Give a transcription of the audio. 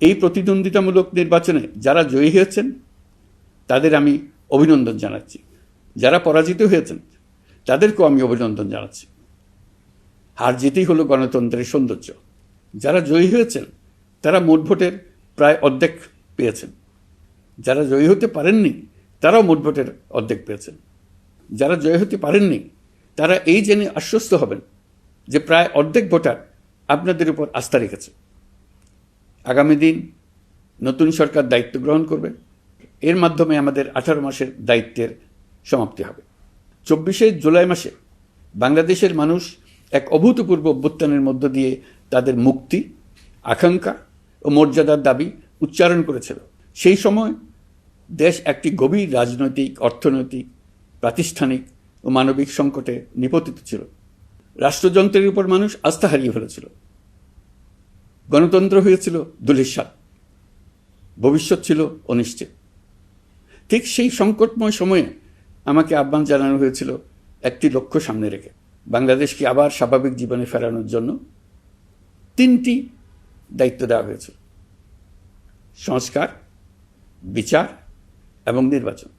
এই প্রতিদ্বন্দ্বিতামূলক নির্বাচনে যারা জয়ী হয়েছেন তাদের আমি অভিনন্দন জানাচ্ছি, যারা পরাজিত হয়েছেন তাদেরকেও আমি অভিনন্দন জানাচ্ছি। হার জিতেই হলো গণতন্ত্রের সৌন্দর্য। যারা জয়ী হয়েছেন তারা মোট ভোটের প্রায় অর্ধেক পেয়েছেন, যারা জয়ী হতে পারেননি তারাও মোট ভোটের অর্ধেক পেয়েছেন। যারা জয়ী হতে পারেননি তারা এই জেনে আশ্বস্ত হবেন যে প্রায় অর্ধেক ভোটার আপনাদের উপর আস্থা রেখেছে। আগামী দিন নতুন সরকার দায়িত্ব গ্রহণ করবে, এর মাধ্যমে আমাদের 18 মাসের দায়িত্বের সমাপ্তি হবে। 24শে জুলাই মাসে বাংলাদেশের মানুষ এক অভূতপূর্ব অভ্যুত্থানের মধ্য দিয়ে তাদের মুক্তি, আকাঙ্ক্ষা ও মর্যাদার দাবি উচ্চারণ করেছিল। সেই সময় দেশ একটি গভীর রাজনৈতিক, অর্থনৈতিক, প্রাতিষ্ঠানিক ও মানবিক সংকটে নিপতিত ছিল। রাষ্ট্রযন্ত্রের উপর মানুষ আস্থা হারিয়ে ফেলেছিল। গণতন্ত্র হয়েছিল ধূলিসাৎ, ভবিষ্যৎ ছিল অনিশ্চিত। ঠিক সেই সংকটময় সময়ে আমাকে আহ্বান জানানো হয়েছিল একটি লক্ষ্য সামনে রেখে বাংলাদেশকে আবার স্বাভাবিক জীবনে ফেরানোর জন্য 3টি দায়িত্ব দেওয়া হয়েছিল: সংস্কার, বিচার এবং নির্বাচন।